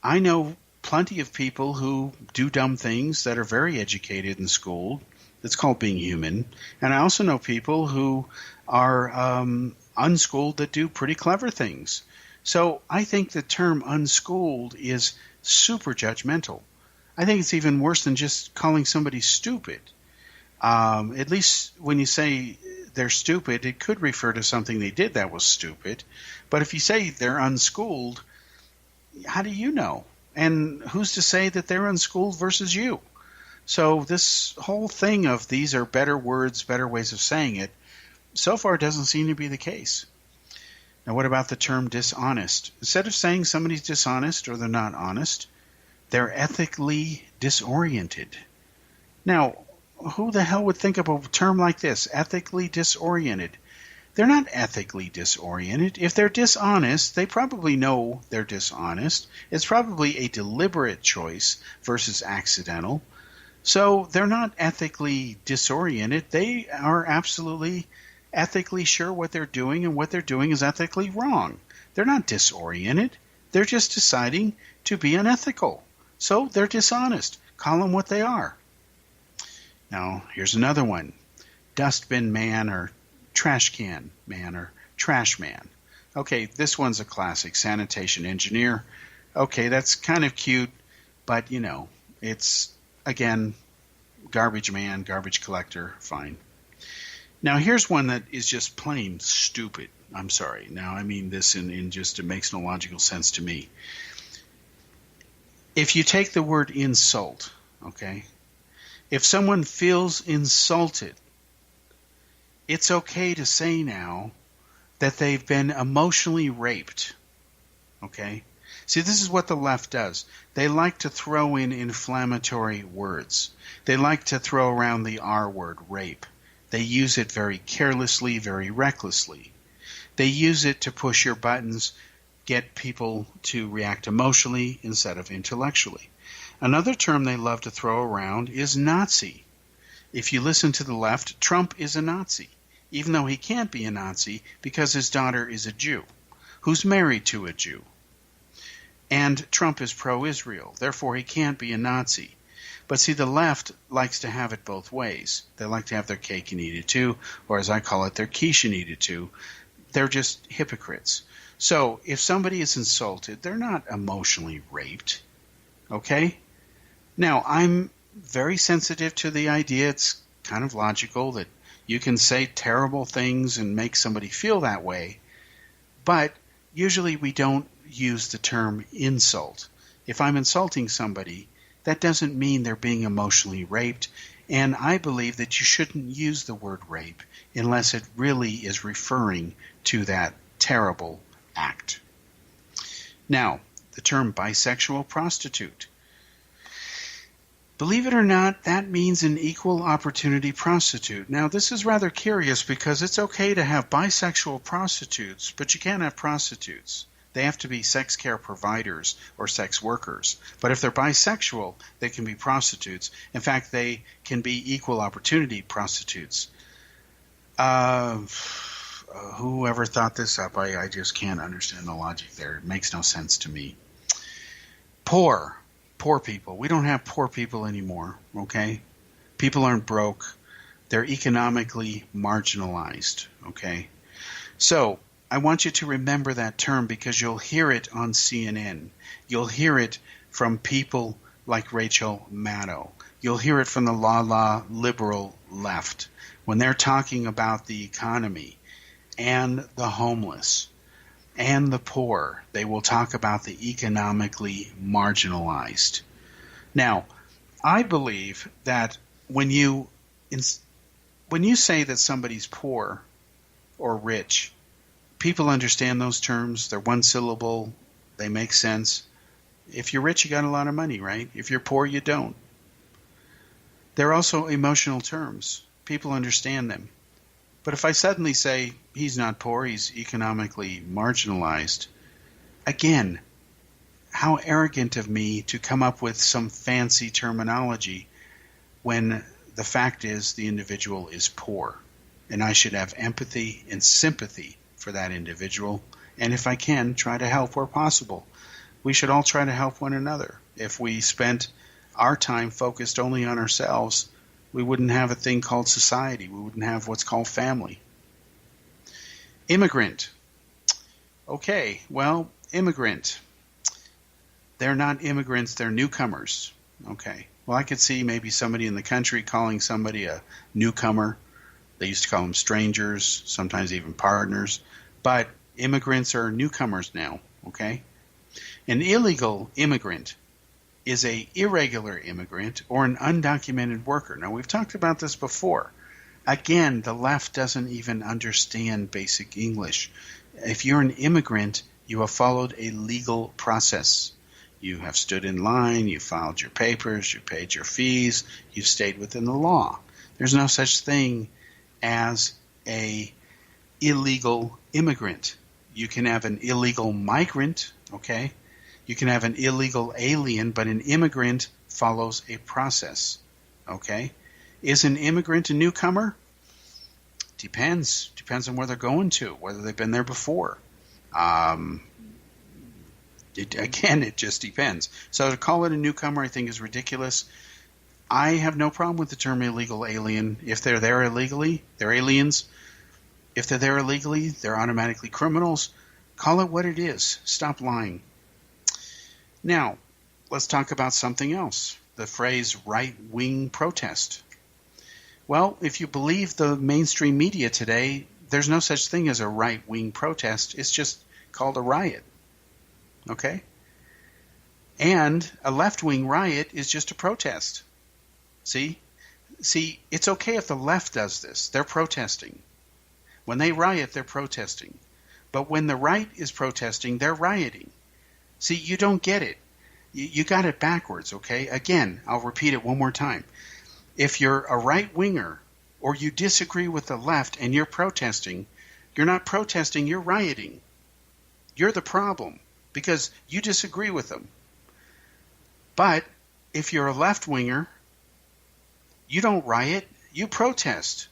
I know plenty of people who do dumb things that are very educated and schooled. It's called being human. And I also know people who are unschooled that do pretty clever things. So I think the term unschooled is super judgmental. I think it's even worse than just calling somebody stupid. At least when you say they're stupid, it could refer to something they did that was stupid. But if you say they're unschooled, how do you know? And who's to say that they're unschooled versus you? So this whole thing of these are better words, better ways of saying it, so far doesn't seem to be the case. Now, what about the term dishonest? Instead of saying somebody's dishonest or they're not honest, they're ethically disoriented. Now, who the hell would think of a term like this, ethically disoriented? They're not ethically disoriented. If they're dishonest, they probably know they're dishonest. It's probably a deliberate choice versus accidental. So they're not ethically disoriented. They are absolutely ethically sure what they're doing, and what they're doing is ethically wrong. They're not disoriented. They're just deciding to be unethical. So they're dishonest. Call them what they are. Now, here's another one. Dustbin man, or trash can man, or trash man. Okay, this one's a classic. Sanitation engineer. Okay, that's kind of cute, but, you know, it's, again, garbage man, garbage collector, fine. Now, here's one that is just plain stupid. I'm sorry. Now, I mean this in just, it makes no logical sense to me. If you take the word insult, okay, if someone feels insulted, it's okay to say now that they've been emotionally raped, okay? See, this is what the left does. They like to throw in inflammatory words. They like to throw around the R word, rape. They use it very carelessly, very recklessly. They use it to push your buttons, get people to react emotionally instead of intellectually. Another term they love to throw around is Nazi. If you listen to the left, Trump is a Nazi, even though he can't be a Nazi because his daughter is a Jew, who's married to a Jew. And Trump is pro-Israel, therefore he can't be a Nazi. But see, the left likes to have it both ways. They like to have their cake and eat it too, or as I call it, their quiche and eat it too. They're just hypocrites. So if somebody is insulted, they're not emotionally raped, okay? Now, I'm very sensitive to the idea, it's kind of logical, that you can say terrible things and make somebody feel that way, but usually we don't use the term insult. If I'm insulting somebody, that doesn't mean they're being emotionally raped, and I believe that you shouldn't use the word rape unless it really is referring to that terrible act. Now, the term bisexual prostitute. Believe it or not, that means an equal opportunity prostitute. Now, this is rather curious because it's okay to have bisexual prostitutes, but you can't have prostitutes. They have to be sex care providers or sex workers. But if they're bisexual, they can be prostitutes. In fact, they can be equal opportunity prostitutes. Whoever thought this up, I just can't understand the logic there. It makes no sense to me. Poor people. We don't have poor people anymore, okay? People aren't broke. They're economically marginalized, okay? So I want you to remember that term because you'll hear it on CNN. You'll hear it from people like Rachel Maddow. You'll hear it from the la liberal left when they're talking about the economy and the homeless and the poor. They will talk about the economically marginalized. Now, I believe that when you say that somebody's poor or rich, people understand those terms. They're one syllable. They make sense. If you're rich, you got a lot of money, right? If you're poor, you don't. They're also emotional terms. People understand them. But if I suddenly say he's not poor, he's economically marginalized, again, how arrogant of me to come up with some fancy terminology when the fact is the individual is poor. And I should have empathy and sympathy for that individual, and if I can, try to help where possible. We should all try to help one another. If we spent our time focused only on ourselves, we wouldn't have a thing called society. We wouldn't have what's called family. Immigrant. Okay, well, immigrant. They're not immigrants, they're newcomers. Okay, well, I could see maybe somebody in the country calling somebody a newcomer. They used to call them strangers, sometimes even partners. But immigrants are newcomers now, okay? An illegal immigrant is an irregular immigrant or an undocumented worker. Now, we've talked about this before. Again, the left doesn't even understand basic English. If you're an immigrant, you have followed a legal process. You have stood in line, you filed your papers, you paid your fees, you've stayed within the law. There's no such thing as a illegal immigrant. You can have an illegal migrant, okay? You can have an illegal alien, but an immigrant follows a process, okay? Is an immigrant a newcomer? Depends. Depends on where they're going to, whether they've been there before. It just depends. So to call it a newcomer, I think, is ridiculous. I have no problem with the term illegal alien. If they're there illegally, they're aliens. If they're there illegally, they're automatically criminals. Call it what it is. Stop lying. Now, let's talk about something else. The phrase right-wing protest. Well, if you believe the mainstream media today, there's no such thing as a right-wing protest. It's just called a riot. Okay? And a left-wing riot is just a protest. See, it's okay if the left does this. They're protesting. When they riot, they're protesting. But when the right is protesting, they're rioting. See, you don't get it. You got it backwards, okay? Again, I'll repeat it one more time. If you're a right-winger or you disagree with the left and you're protesting, you're not protesting, you're rioting. You're the problem because you disagree with them. But if you're a left-winger, you don't riot, you protest.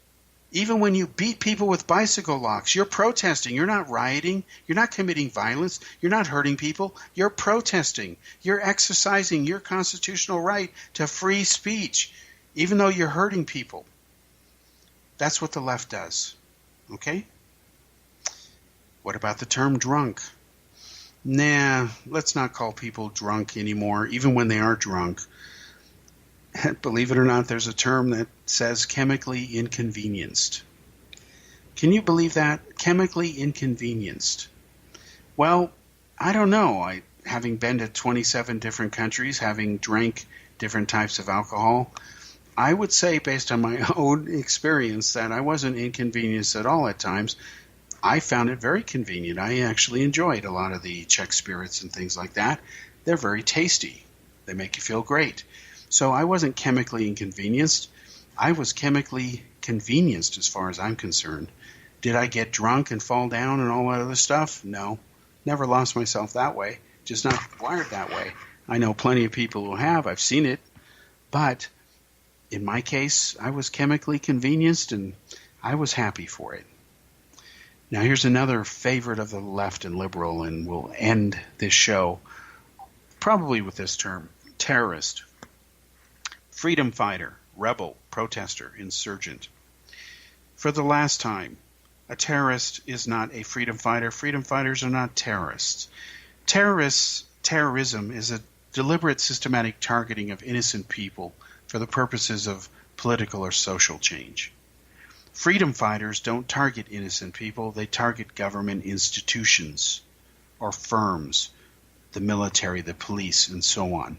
Even when you beat people with bicycle locks, you're protesting. You're not rioting. You're not committing violence. You're not hurting people. You're protesting. You're exercising your constitutional right to free speech, even though you're hurting people. That's what the left does. Okay? What about the term drunk? Nah, let's not call people drunk anymore, even when they are drunk. Believe it or not, there's a term that says chemically inconvenienced. Can you believe that? Chemically inconvenienced. Well, I don't know. Having been to 27 different countries, having drank different types of alcohol, I would say, based on my own experience, that I wasn't inconvenienced at all at times. I found it very convenient. I actually enjoyed a lot of the Czech spirits and things like that. They're very tasty. They make you feel great. So I wasn't chemically inconvenienced. I was chemically convenienced as far as I'm concerned. Did I get drunk and fall down and all that other stuff? No. Never lost myself that way. Just not wired that way. I know plenty of people who have. I've seen it. But in my case, I was chemically convenienced and I was happy for it. Now here's another favorite of the left and liberal, and we'll end this show probably with this term: terrorist, freedom fighter, rebel, protester, insurgent. For the last time, a terrorist is not a freedom fighter. Freedom fighters are not terrorists. Terrorism is a deliberate, systematic targeting of innocent people for the purposes of political or social change. Freedom fighters don't target innocent people. They target government institutions or firms, the military, the police, and so on.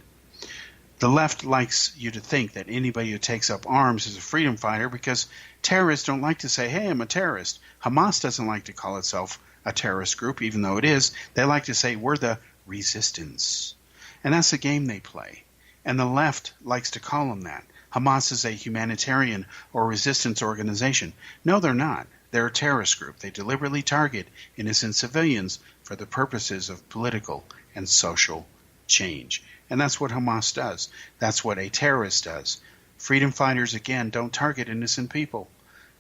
The left likes you to think that anybody who takes up arms is a freedom fighter because terrorists don't like to say, hey, I'm a terrorist. Hamas doesn't like to call itself a terrorist group, even though it is. They like to say, we're the resistance. And that's the game they play. And the left likes to call them that. Hamas is a humanitarian or resistance organization. No, they're not. They're a terrorist group. They deliberately target innocent civilians for the purposes of political and social change. And that's what Hamas does. That's what a terrorist does. Freedom fighters, again, don't target innocent people.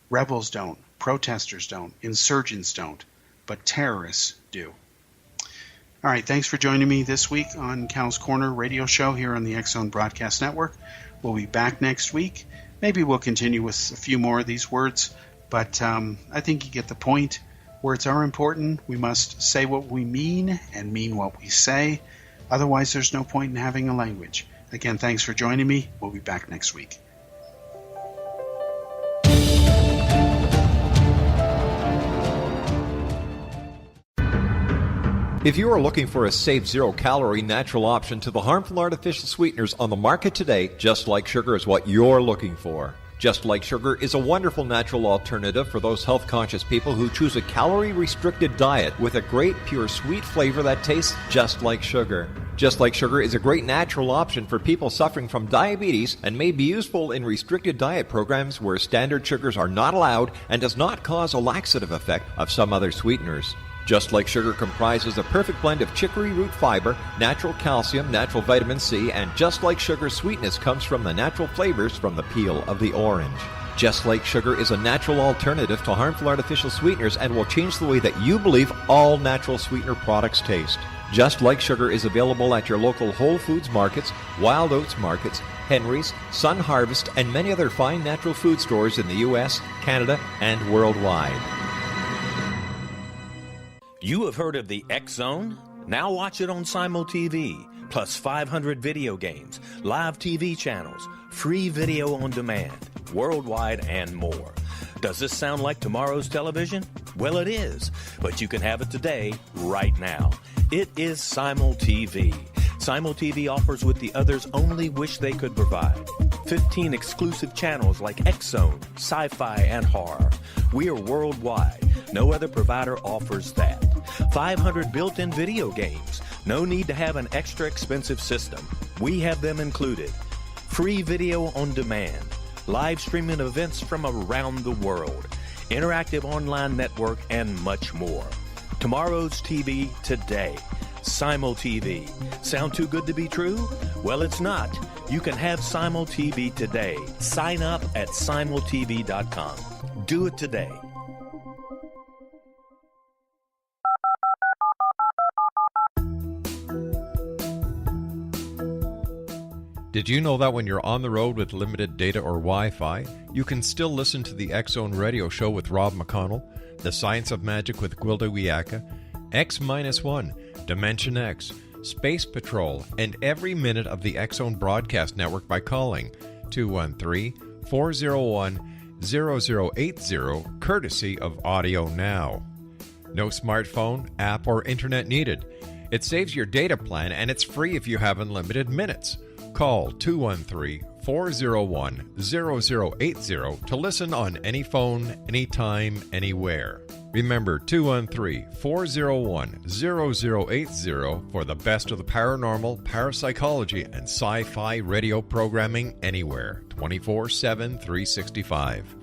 Rebels don't. Protesters don't. Insurgents don't. But terrorists do. All right, thanks for joining me this week on Cal's Corner radio show here on the X-Zone Broadcast Network. We'll be back next week. Maybe we'll continue with a few more of these words, but I think you get the point. Words are important. We must say what we mean and mean what we say. Otherwise, there's no point in having a language. Again, thanks for joining me. We'll be back next week. If you are looking for a safe, zero-calorie natural option to the harmful artificial sweeteners on the market today, Just Like Sugar is what you're looking for. Just Like Sugar is a wonderful natural alternative for those health-conscious people who choose a calorie-restricted diet with a great, pure, sweet flavor that tastes just like sugar. Just Like Sugar is a great natural option for people suffering from diabetes and may be useful in restricted diet programs where standard sugars are not allowed and does not cause a laxative effect of some other sweeteners. Just Like Sugar comprises a perfect blend of chicory root fiber, natural calcium, natural vitamin C, and Just Like Sugar's sweetness comes from the natural flavors from the peel of the orange. Just Like Sugar is a natural alternative to harmful artificial sweeteners and will change the way that you believe all natural sweetener products taste. Just Like Sugar is available at your local Whole Foods markets, Wild Oats markets, Henry's, Sun Harvest, and many other fine natural food stores in the U.S., Canada, and worldwide. You have heard of the X-Zone? Now watch it on Simul TV, plus 500 video games, live TV channels, free video on demand, worldwide, and more. Does this sound like tomorrow's television? Well, it is, but you can have it today, right now. It is Simul TV. Simul TV offers what the others only wish they could provide. 15 exclusive channels like X-Zone, Sci-Fi, and Horror. We are worldwide. No other provider offers that. 500 built-in video games. No need to have an extra expensive system. We have them included. Free video on demand. Live streaming events from around the world. Interactive online network, and much more. Tomorrow's TV today. Simul TV. Sound too good to be true? Well, it's not. You can have Simul TV today. Sign up at simultv.com. Do it today. Did you know that when you're on the road with limited data or Wi-Fi, you can still listen to the X-Zone radio show with Rob McConnell, The Science of Magic with Gwilda Wiyaka, X-1, Dimension X, Space Patrol, and every minute of the X-Zone broadcast network by calling 213-401-0080, courtesy of Audio Now. No smartphone, app, or internet needed. It saves your data plan and it's free if you have unlimited minutes. Call 213-401-0080 to listen on any phone, anytime, anywhere. Remember 213-401-0080 for the best of the paranormal, parapsychology, and sci-fi radio programming anywhere, 24/7, 365.